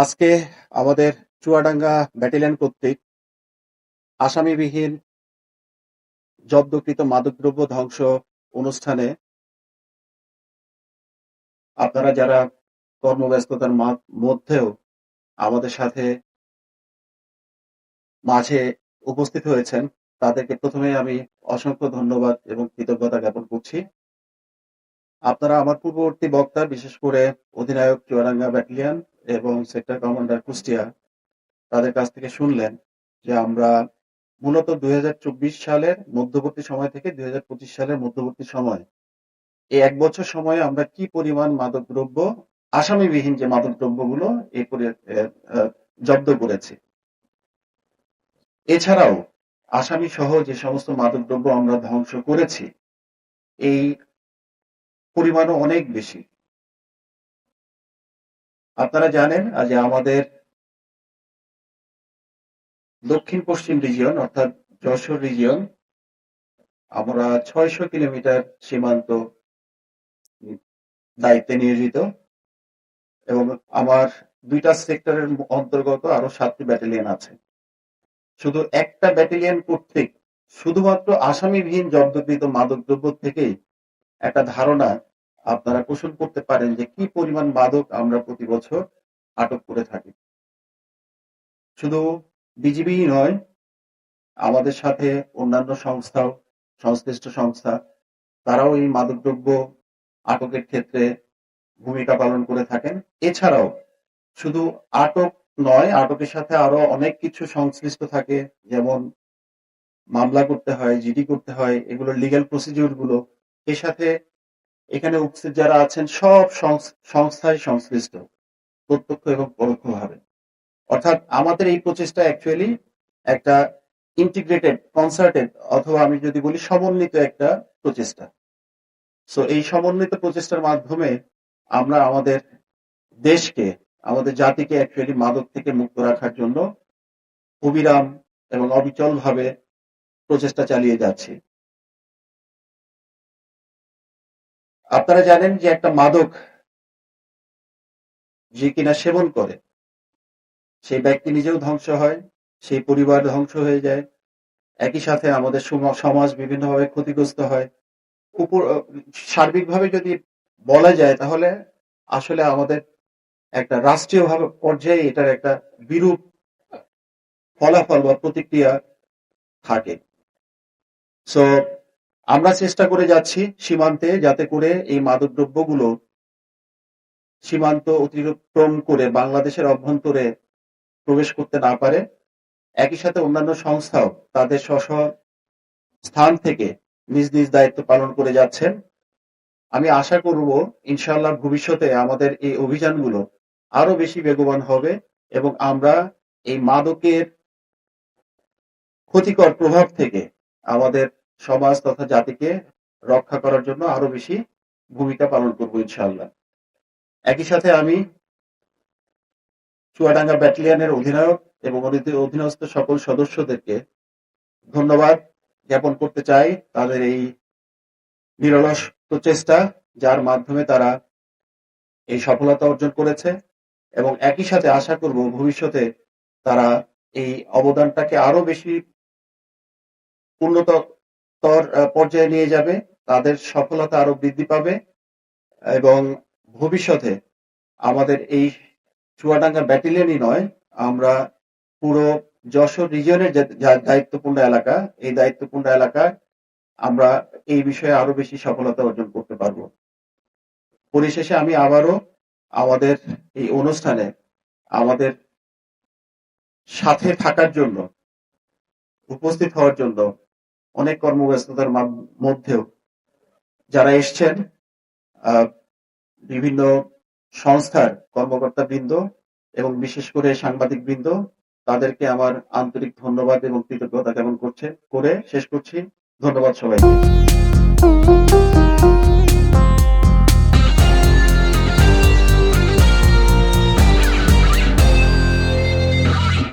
আজকে আমাদের চুয়াডাঙ্গা ব্যাটালিয়ন কর্তৃক আসামিবিহীন জব্দকৃত মাদকদ্রব্য ধ্বংস অনুষ্ঠানে আপনারা যারা কর্মব্যস্ততার মধ্যেও আমাদের সাথে মাঝে উপস্থিত হয়েছেন, তাদেরকে প্রথমে আমি অসংখ্য ধন্যবাদ এবং কৃতজ্ঞতা জ্ঞাপন করছি। আপনারা আমার পূর্ববর্তী বক্তা, বিশেষ করে অধিনায়ক চুয়াডাঙ্গা ব্যাটালিয়ন এবং সেক্টর কমান্ডার কুষ্টিয়া, তাদের কাছ থেকে শুনলেন যে আমরা মূলত ২০২৪ সালের মধ্যবর্তী সময় থেকে ২০২৫ সালের মধ্যবর্তী সময়, এই ১ বছর সময়ে আমরা কি পরিমাণ মাদকদ্রব্য, আসামিবিহীন যে মাদকদ্রব্যগুলো জব্দ করেছি। এছাড়াও আসামি সহ যে সমস্ত মাদকদ্রব্য আমরা ধ্বংস করেছি, এই পরিমাণও অনেক বেশি। আপনারা জানেন যে আমাদের দক্ষিণ পশ্চিম রিজিয়ন অর্থাৎ যশোর রিজিয়ন, আমরা ৬০০ কিলোমিটার সীমান্ত দায়িত্বে নিয়োজিত এবং আমার ২টা সেক্টরের অন্তর্গত আরো ৭টি ব্যাটালিয়ন আছে। শুধু একটা ব্যাটালিয়ন কর্তৃক শুধুমাত্র আসামিবিহীন জব্দকৃত মাদকদ্রব্য থেকেই একটা ধারণা আপনারা পোষণ করতে পারেন যে কি পরিমাণ মাদক আমরা প্রতি বছর আটক করে থাকি। শুধু বিজিবিই নয়, আমাদের সাথে অন্যান্য সংস্থাও, সংশ্লিষ্ট সংস্থা, তারাও এই মাদকদ্রব্য আটকের ক্ষেত্রে ভূমিকা পালন করে থাকেন। এছাড়াও শুধু আটক নয়, আটকের সাথে আরো অনেক কিছু সংশ্লিষ্ট থাকে, যেমন মামলা করতে হয়, জিডি করতে হয়, এগুলো লিগ্যাল প্রসিডিউর গুলো। এর সাথে এখানে উপস্থিত যারা আছেন সব সংস্থায় সংশ্লিষ্ট, প্রত্যক্ষ এবং পরোক্ষভাবে। অর্থাৎ আমাদের এই প্রচেষ্টা অ্যাকচুয়ালি একটা ইন্টিগ্রেটেড, কনসার্টেড, অথবা আমি যদি বলি সমন্বিত একটা প্রচেষ্টা। সো এই সমন্বিত প্রচেষ্টার মাধ্যমে আমরা আমাদের দেশকে, আমাদের জাতিকে অ্যাকচুয়ালি মাদক থেকে মুক্ত রাখার জন্য অবিরাম এবং অবিচলভাবে প্রচেষ্টা চালিয়ে যাচ্ছি। আপনারা জানেন যে একটা মাদক যে কিনা সেবন করে, সেই ব্যক্তি নিজেও ধ্বংস হয়, সেই পরিবার ধ্বংস হয়ে যায়, একই সাথে আমাদের সমাজ বিভিন্নভাবে ক্ষতিগ্রস্ত হয়। সার্বিকভাবে যদি বলা যায় তাহলে আসলে আমাদের একটা রাষ্ট্রীয়ভাবে পর্যায়ে এটার একটা বিরূপ ফলাফল বা প্রতিক্রিয়া থাকে। সো আমরা চেষ্টা করে যাচ্ছি সীমান্তে, যাতে করে এই মাদকদ্রব্যগুলো সীমান্ত অতিক্রম করে বাংলাদেশের অভ্যন্তরে প্রবেশ করতে না পারে। একই সাথে অন্যান্য সংস্থাও তাদের স্ব স্থান থেকে নিজ নিজ দায়িত্ব পালন করে যাচ্ছেন। আমি আশা করব ইনশাআল্লাহ ভবিষ্যতে আমাদের এই অভিযানগুলো আরো বেশি বেগবান হবে এবং আমরা এই মাদকের ক্ষতিকর প্রভাব থেকে আমাদের সমাজ তথা জাতিকে রক্ষা করার জন্য আরো বেশি ভূমিকা পালন করব ইনশাআল্লাহ। একই সাথে আমি চুয়াডাঙ্গা ব্যাটালিয়নের অধিনায়ক এবং অধীনস্থ সকল সদস্যদেরকে ধন্যবাদ জ্ঞাপন করতে চাই তাদের এই নিরলস প্রচেষ্টা, যার মাধ্যমে তারা এই সফলতা অর্জন করেছে এবং একই সাথে আশা করব ভবিষ্যতে তারা এই অবদানটাকে আরো বেশি উন্নতর পর্যায়ে নিয়ে যাবে, তাদের সফলতা আরো বৃদ্ধি পাবে এবং ভবিষ্যতে আমাদের এই চুয়াডাঙ্গা ব্যাটালিয়নই নয়, আমরা পুরো যশোর রিজিয়নের যে দায়িত্বপূর্ণ এলাকা, এই দায়িত্বপূর্ণ এলাকায় আমরা এই বিষয়ে আরো বেশি সফলতা অর্জন করতে পারবো। পরিশেষে আমি আবারও আমাদের এই অনুষ্ঠানে আমাদের সাথে থাকার জন্য, উপস্থিত হওয়ার জন্য, অনেক কর্মব্যস্ততার মধ্যেও যারা এসছেন, বিভিন্ন সংস্থার কর্মকর্তা বৃন্দ এবং বিশেষ করে সাংবাদিক বৃন্দ, তাদেরকে আমার আন্তরিক ধন্যবাদ এবং কৃতজ্ঞতা জ্ঞাপন করে শেষ করছি। ধন্যবাদ সবাইকে।